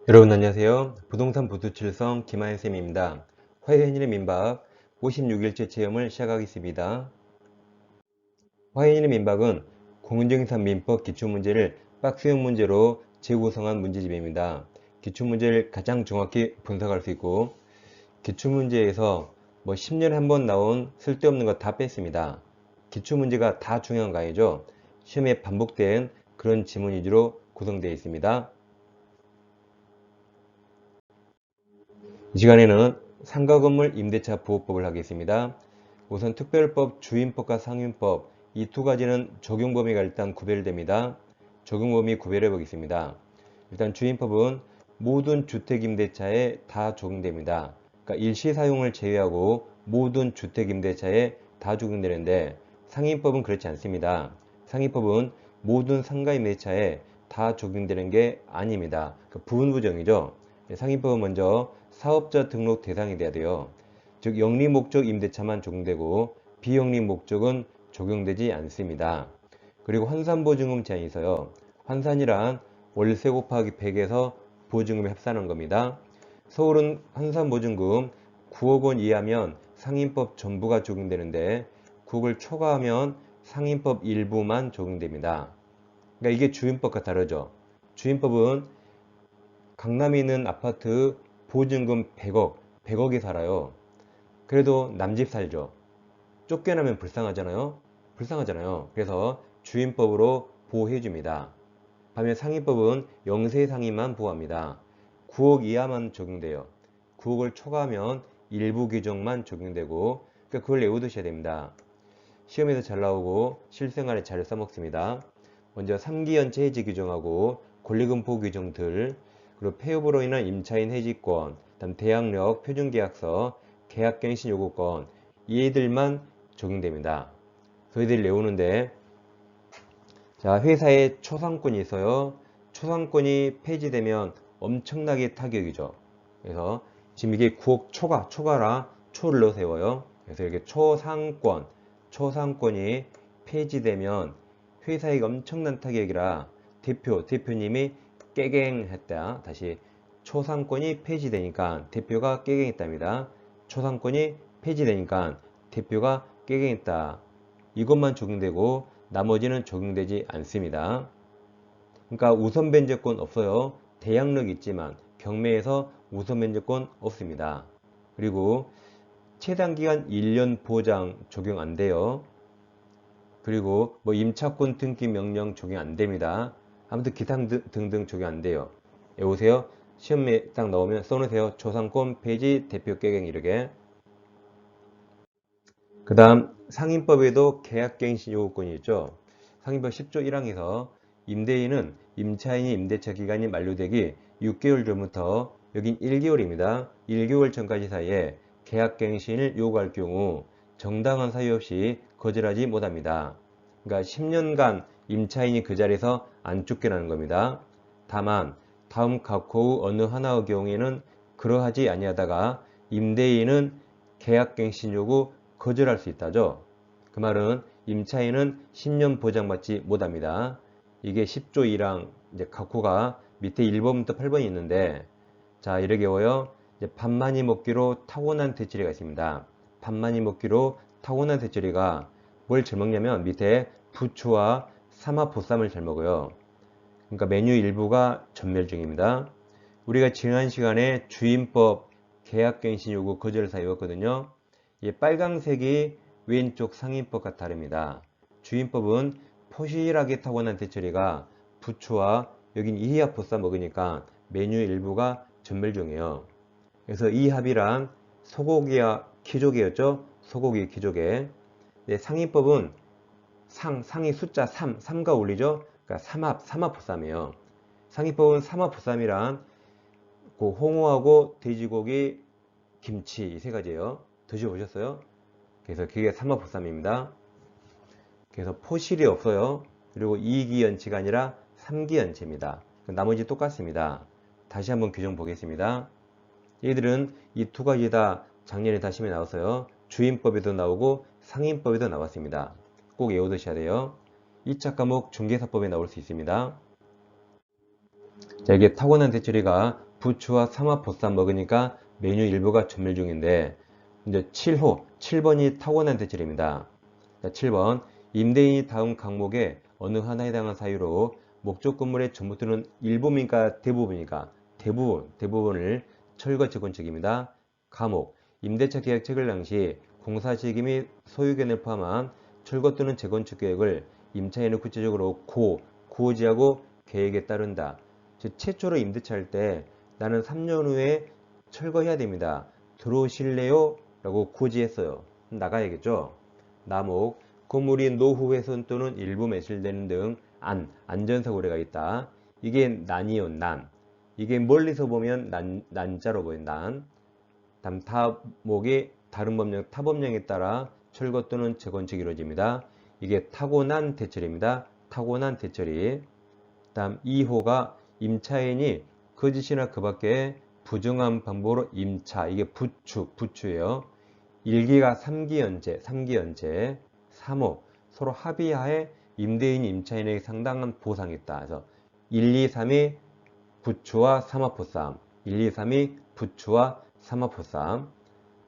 여러분 안녕하세요. 부동산 부두칠성 김하현쌤입니다. 화해인의 민박 56일째 체험을 시작하겠습니다. 화해인의 민박은 공인중개사 민법 기출문제를 박스형 문제로 재구성한 문제집입니다. 기출문제를 가장 정확히 분석할 수 있고 기출문제에서 10년에 한 번 나온 쓸데없는 거 다 뺐습니다. 기출문제가 다 중요한 거 아니죠? 시험에 반복된 그런 지문 위주로 구성되어 있습니다. 이 시간에는 상가건물 임대차 보호법을 하겠습니다. 우선 특별법, 주임법과 상임법 이 두 가지는 적용 범위가 일단 구별됩니다. 적용 범위 구별해 보겠습니다. 일단 주임법은 모든 주택임대차에 다 적용됩니다. 그러니까 일시 사용을 제외하고 모든 주택임대차에 다 적용되는데 상임법은 그렇지 않습니다. 상임법은 모든 상가임대차에 다 적용되는 게 아닙니다. 부분 부정이죠. 상임법은 먼저 사업자 등록 대상이 돼야 돼요. 즉 영리 목적 임대차만 적용되고 비영리 목적은 적용되지 않습니다. 그리고 환산보증금 제한이 있어요. 환산이란 월세 곱하기 100에서 보증금이 합산한 겁니다. 서울은 환산보증금 9억 원 이하면 상임법 전부가 적용되는데 9억을 초과하면 상임법 일부만 적용됩니다. 그러니까 이게 주임법과 다르죠. 주임법은 강남에 있는 아파트 보증금 100억에 살아요. 그래도 남집 살죠. 쫓겨나면 불쌍하잖아요. 그래서 주임법으로 보호해줍니다. 반면 상임법은 영세 상임만 보호합니다. 9억 이하만 적용돼요. 9억을 초과하면 일부 규정만 적용되고 그걸 외워두셔야 됩니다. 시험에서 잘 나오고 실생활에 잘 써먹습니다. 먼저 3기 연체 해지 규정하고 권리금포 규정들, 그리고 폐업으로 인한 임차인 해지권, 다음 대항력, 표준계약서, 계약갱신 요구권 이 애들만 적용됩니다. 저희들이 외우는데 자, 회사에 초상권이 있어요. 초상권이 폐지되면 엄청나게 타격이죠. 그래서 지금 이게 9억 초과라 초를 넣어 세워요. 그래서 이렇게 초상권이 폐지되면 회사에 엄청난 타격이라 대표님이 깨갱했다. 다시 초상권이 폐지되니까 대표가 깨갱했답니다. 초상권이 폐지되니까 대표가 깨갱했다. 이것만 적용되고 나머지는 적용되지 않습니다. 그러니까 우선 변제권 없어요. 대항력 있지만 경매에서 우선 변제권 없습니다. 그리고 최단기간 1년 보장 적용 안 돼요. 그리고 임차권 등기 명령 적용 안 됩니다. 아무튼 기타 등등 적용 안 돼요. 여보세요? 시험에 딱 나오면 써놓으세요. 초상권 폐지 대표 깨갱 이렇게. 그 다음 상임법에도 계약갱신 요구권이 있죠. 상임법 10조 1항에서 임대인은 임차인이 임대차 기간이 만료되기 6개월 전부터 여긴 1개월입니다. 1개월 전까지 사이에 계약갱신을 요구할 경우 정당한 사유 없이 거절하지 못합니다. 그러니까 10년간 임차인이 그 자리에서 안 쫓겨나는 겁니다. 다만 다음 각호 후 어느 하나의 경우에는 그러하지 아니하다가 임대인은 계약갱신 요구 거절할 수 있다죠. 그 말은 임차인은 10년 보장받지 못합니다. 이게 10조 1항 이제 각호가 밑에 1번부터 8번이 있는데 자 이렇게 외워요. 밥 많이 먹기로 타고난 대처리가 있습니다. 밥 많이 먹기로 타고난 대처리가 뭘 잘 먹냐면 밑에 부추와 삼합보쌈을 잘 먹어요. 그러니까 메뉴 일부가 전멸 중입니다. 우리가 지난 시간에 주임법 계약갱신 요구 거절 사유였거든요. 이 빨강색이 왼쪽 상임법과 다릅니다. 주임법은 포실하게 타고난 대처리가 부추와 여긴 이합보쌈 먹으니까 메뉴 일부가 전멸종이에요. 그래서 이 합이란 소고기와 키조개였죠. 소고기 키조개. 네, 상임법은 상이 숫자 3가 올리죠. 그러니까 삼합보쌈이에요. 상임법은 삼합보쌈이란 그 홍어하고 돼지고기, 김치 이 세 가지예요. 드셔보셨어요? 그래서 그게 삼합보쌈입니다. 그래서 포실이 없어요. 그리고 2기 연체가 아니라 3기 연체입니다. 나머지 똑같습니다. 다시 한번 규정 보겠습니다. 얘들은 이 두 가지 다 작년에 다 시험에 나왔어요. 주임법에도 나오고 상임법에도 나왔습니다. 꼭 외워두셔야 돼요. 2차 과목 중개사법에 나올 수 있습니다. 자, 이게 타고난 대처리가 부추와 삼합보쌈 먹으니까 메뉴 일부가 전멸 중인데, 이제 7호, 7번이 타고난 대출입니다. 7번, 임대인이 다음 항목에 어느 하나에 해당한 사유로 목적 건물의 전부터는 일부입니까? 대부분입니까? 대부분을 철거 재건축입니다. 감옥, 임대차 계약 체결 당시 공사 시기 및 소유권을 포함한 철거 또는 재건축 계획을 임차인은 구체적으로 고지하고 계획에 따른다. 즉 최초로 임대차 할 때 나는 3년 후에 철거해야 됩니다. 들어오실래요? 라고 고지했어요. 나가야겠죠. 남옥, 건물이 노후 훼손 또는 일부 매실되는 등 안전사고 우려가 있다. 이게 난이요, 난. 이게 멀리서 보면 난자로 보인 난. 다음 타목이 다른 법령, 타법령에 따라 철거 또는 재건축이 이루어집니다. 이게 타고난 대철입니다. 타고난 대철이. 다음 2호가 임차인이 거짓이나 그 밖에 부정한 방법으로 임차, 이게 부추예요. 1기가 3기 연체. 3호, 서로 합의하에 임대인이 임차인에게 상당한 보상했다. 그래서 1, 2, 3이 부추와 삼합보쌈, 1, 2, 3이 부추와 삼합보쌈.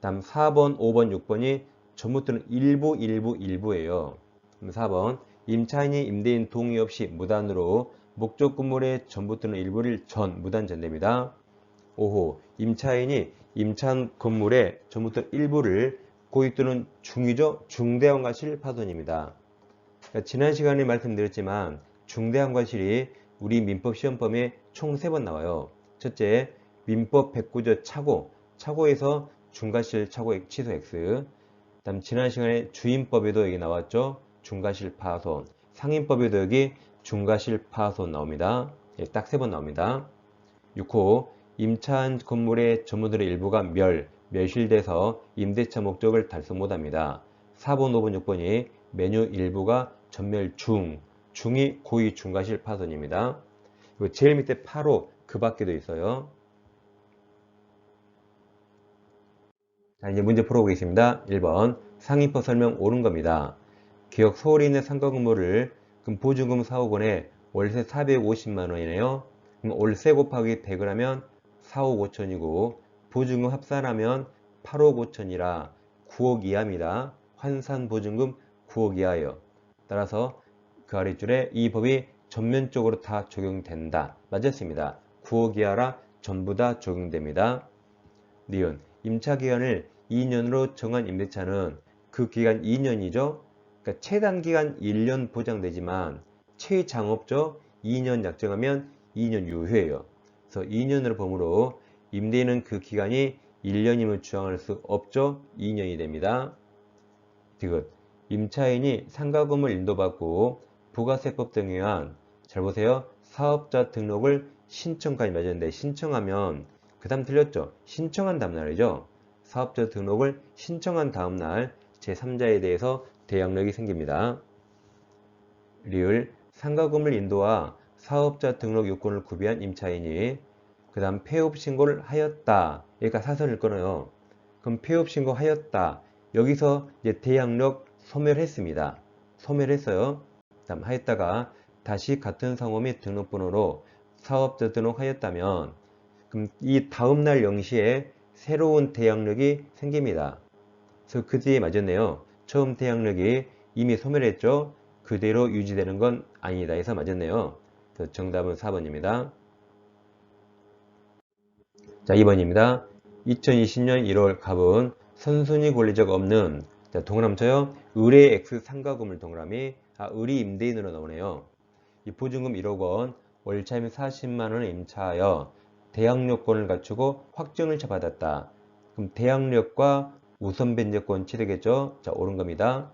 다음 4번, 5번, 6번이 전부터는 일부예요. 4번, 임차인이 임대인 동의 없이 무단으로 목적 건물의 전부터는 일부를 무단 전대입니다. 5호, 임차인이 임차한 건물의 전부터 일부를 고의 또는 중대한 과실 파손입니다. 그러니까 지난 시간에 말씀드렸지만 중대한 과실이 우리 민법 시험범위에 총 3번 나와요. 첫째, 민법 109조 차고에서 중과실 차고액 취소 X. 다음 지난 시간에 주임법에도 여기 나왔죠. 중과실 파손. 상임법에도 여기 중과실 파손 나옵니다. 예, 딱 3번 나옵니다. 6호, 임차한 건물의 전무들의 일부가 멸실돼서 임대차 목적을 달성 못합니다. 4번, 5번, 6번이 메뉴 일부가 전멸 중이 고의 중과실 파손입니다. 그리고 제일 밑에 8호 그 밖에도 있어요. 자, 이제 문제 풀어보겠습니다. 1번 상임법 설명 옳은 겁니다. 기억 서울에 있는 상가 건물을 그럼 보증금 4억 원에 월세 450만원이네요. 그럼 월세 곱하기 100을 하면 4억 5천이고 보증금 합산하면 8억 5천이라 9억 이하입니다. 환산 보증금 9억 이하예요. 따라서 그 아랫줄에 이 법이 전면적으로 다 적용된다. 맞았습니다. 9억 이하라 전부 다 적용됩니다. 니은 임차기간을 2년으로 정한 임대차는 그 기간 2년이죠. 그러니까 최단기간 1년 보장되지만 최장업적 2년 약정하면 2년 유효예요. 그래서 2년으로 보므로 임대인은 그 기간이 1년임을 주장할 수 없죠. 2년이 됩니다. 디귿 임차인이 상가 건물 인도받고 부가세법 등에 의한 잘 보세요. 사업자 등록을 신청까지 맞았는데 신청하면 그 다음 틀렸죠. 신청한 다음 날이죠. 사업자 등록을 신청한 다음 날 제3자에 대해서 대항력이 생깁니다. 리을 상가 건물 인도와 사업자 등록 요건을 구비한 임차인이 그 다음 폐업 신고를 하였다. 그러니까 사선을 끊어요. 그럼 폐업 신고하였다. 여기서 이제 대항력 소멸했습니다. 소멸했어요. 다음 하였다가 다시 같은 상호 및 등록번호로 사업자 등록하였다면 그럼 이 다음날 0시에 새로운 대항력이 생깁니다. 그래서 그 뒤에 맞았네요. 처음 대항력이 이미 소멸했죠. 그대로 유지되는 건 아니다 해서 맞았네요. 정답은 4번입니다. 자, 2번입니다. 2020년 1월 갑은 선순위 권리적 없는 동그라미쳐요. 의뢰 X 상가 건물 동그라미 의리 임대인으로 나오네요. 이 보증금 1억 원, 월차임 40만원을 임차하여 대항력권을 갖추고 확정일차 받았다. 그럼 대항력과 우선 변제권 취득했죠. 자, 옳은 겁니다.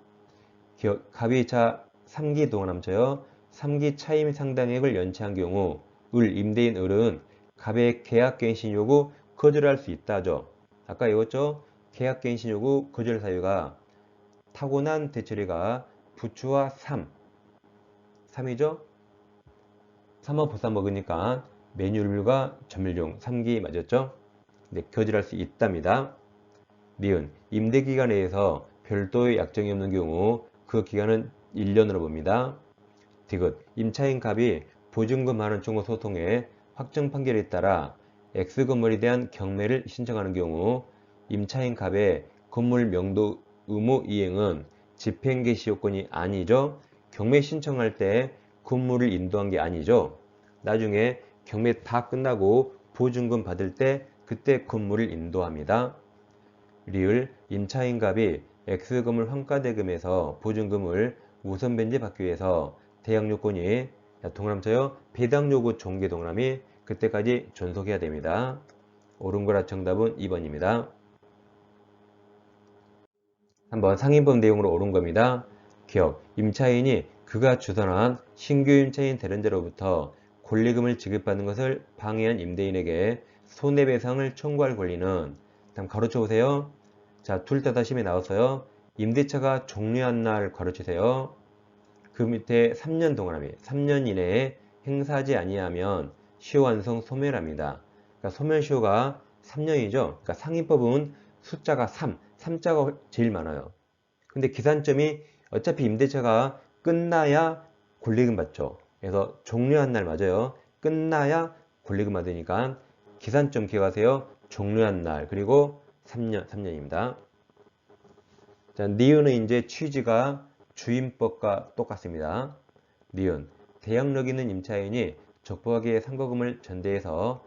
갑이차 3기 동그라미쳐요. 3기 차임 상당액을 연체한 경우 임대인 을은 갑의 계약갱신 요구 거절할 수 있다죠. 아까 읽었죠? 계약갱신 요구 거절 사유가 타고난 대처리가 부추와 3이죠? 3호 보쌈 먹으니까 메뉴류가 전멸중 3기 맞았죠? 네, 거절할 수 있답니다. 니은 임대기간 내에서 별도의 약정이 없는 경우 그 기간은 1년으로 봅니다. 디귿 임차인 갑이 보증금 반환 청구 소송에 확정 판결에 따라 X 건물에 대한 경매를 신청하는 경우 임차인 갑의 건물 명도 의무 이행은 집행 개시 요건이 아니죠. 경매 신청할 때 건물을 인도한 게 아니죠. 나중에 경매 다 끝나고 보증금 받을 때 그때 건물을 인도합니다. 리을 임차인 갑이 X 건물 환가대금에서 보증금을 우선 변제받기 위해서 대항 요건이 동그라미쳐요. 배당 요구 종계 동그라미 그때까지 존속해야 됩니다. 옳은 거라 정답은 2번입니다. 한번 상인법 내용으로 옳은 겁니다. 기억, 임차인이 그가 주선한 신규 임차인 대련자로부터 권리금을 지급받는 것을 방해한 임대인에게 손해배상을 청구할 권리는 다음 가로쳐 보세요. 자, 둘 다 다시에 나왔어요. 임대차가 종료한 날 가로치세요. 그 밑에 3년 동그라미, 3년 이내에 행사하지 아니하면 시효완성 소멸합니다. 그러니까 소멸시효가 3년이죠. 그러니까 상인법은 숫자가 3자가 제일 많아요. 근데 기산점이 어차피 임대차가 끝나야 권리금 받죠. 그래서 종료한 날 맞아요. 끝나야 권리금 받으니까 기산점 기억하세요. 종료한 날 그리고 3년입니다. 자, 니은은 이제 취지가 주임법과 똑같습니다. 니은, 대항력 있는 임차인이 적법하게 상거금을 전대해서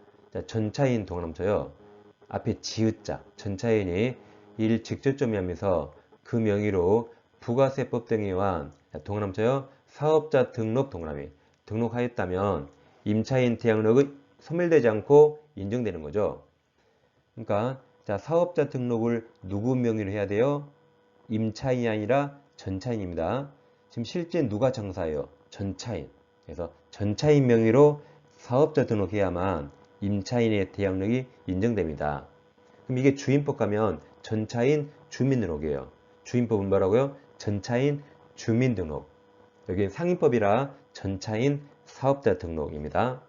전차인 동그라미쳐요. 앞에 지읒자, 전차인이 이를 직접 점유하면서 그 명의로 부가세법 등에 의한 동그라미쳐요. 사업자 등록 동그라미 등록하였다면 임차인 대항력은 소멸되지 않고 인정되는 거죠. 그러니까 자, 사업자 등록을 누구 명의로 해야 돼요? 임차인이 아니라 전차인입니다. 지금 실제 누가 장사예요? 전차인. 그래서 전차인 명의로 사업자 등록해야만 임차인의 대항력이 인정됩니다. 그럼 이게 주임법 가면 전차인 주민등록이에요. 주임법은 뭐라고요? 전차인 주민등록. 여기 상인법이라 전차인 사업자 등록입니다.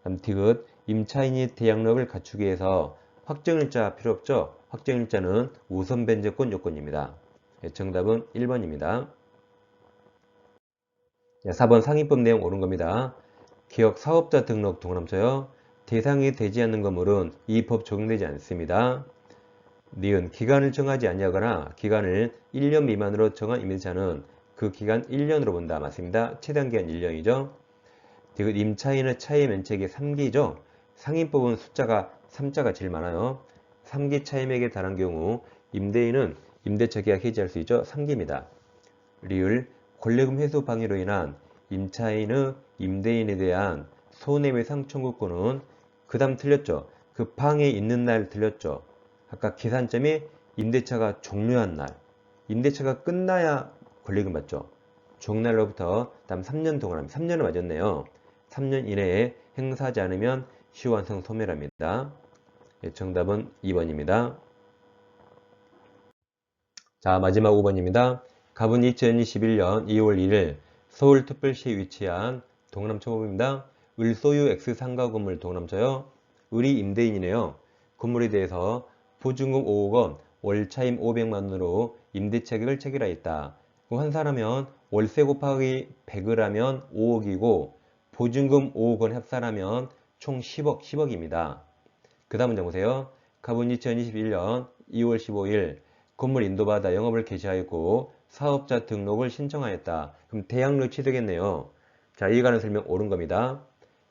다음 디귿 임차인이 대항력을 갖추기 위해서 확정일자 필요 없죠? 확정일자는 우선 변제권 요건입니다. 정답은 1번입니다. 4번 상인법 내용 옳은 겁니다. 기업 사업자 등록 동그라미쳐요. 대상이 되지 않는 건물은 이 법 적용되지 않습니다. 니은 기간을 정하지 아니하거나 기간을 1년 미만으로 정한 임대차는 그 기간 1년으로 본다. 맞습니다. 최단 기간 1년이죠. 디귿 임차인의 차의 면책이 3기죠. 상인법은 숫자가 3자가 제일 많아요. 3기 차임액에 달한 경우 임대인은 임대차 계약 해지할 수 있죠. 3기입니다. 리을 권리금 회수 방해로 인한 임차인의 임대인에 대한 손해배상 청구권은 그 다음 틀렸죠. 그 방해 있는 날 틀렸죠. 아까 계산점이 임대차가 종료한 날. 임대차가 끝나야 권리금 받죠. 종날로부터 다음 3년 동안 3년을 맞았네요. 3년 이내에 행사하지 않으면 시효완성 소멸합니다. 정답은 2번입니다. 자, 마지막 5번입니다. 갑은 2021년 2월 1일 서울특별시에 위치한 동남초보입니다. 을소유 X상가 건물 동남쳐요. 을이 임대인이네요. 건물에 대해서 보증금 5억 원, 월차임 500만 원으로 임대차익을 체결하였다. 환산하면 월세 곱하기 100을 하면 5억이고 보증금 5억 원 합산하면 총 10억입니다. 그 다음 문장 보세요. 갑은 2021년 2월 15일 건물 인도받아 영업을 개시하였고 사업자 등록을 신청하였다. 그럼 대항력 취득했네요. 자, 이에 관한 설명 옳은 겁니다.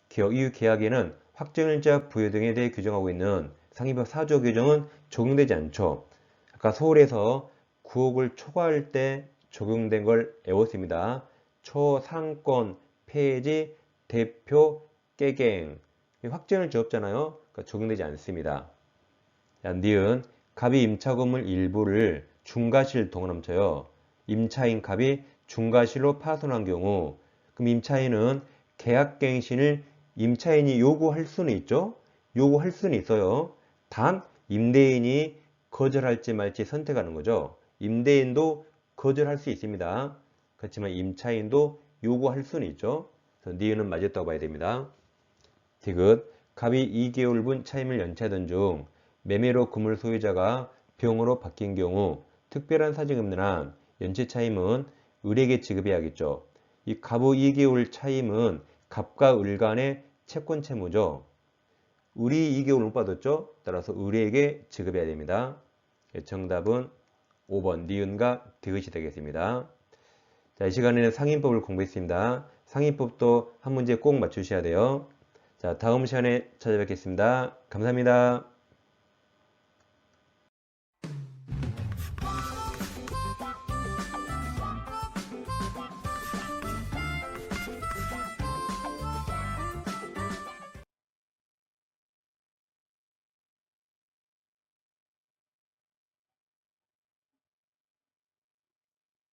기업 이후 계약에는 확정일자 부여 등에 대해 규정하고 있는 상위법 4조 규정은 적용되지 않죠. 아까 서울에서 9억을 초과할 때 적용된 걸 외웠습니다. 초상권 폐지 대표 깨갱 확정일자 없잖아요. 그러니까 적용되지 않습니다. 자, 니은 갑이 임차 건물 일부를 중과실 동그라미쳐요. 임차인 갑이 중과실로 파손한 경우 그럼 임차인은 계약갱신을 임차인이 요구할 수는 있죠. 요구할 수는 있어요. 단 임대인이 거절할지 말지 선택하는 거죠. 임대인도 거절할 수 있습니다. 그렇지만 임차인도 요구할 수는 있죠. 그래서 니은은 맞았다고 봐야 됩니다. 디귿 갑이 2개월분 차임을 연체하던 중 매매로 건물 소유자가 병으로 바뀐 경우 특별한 사정이 없는 한 연체 차임은 을에게 지급해야겠죠. 이 갑의 2개월 차임은 갑과 을 간의 채권 채무죠. 의리 2개월 못 받았죠? 따라서 의리에게 지급해야 됩니다. 정답은 5번 니은과 디귿이 되겠습니다. 자, 이 시간에는 상인법을 공부했습니다. 상인법도 한 문제 꼭 맞추셔야 돼요. 자, 다음 시간에 찾아뵙겠습니다. 감사합니다.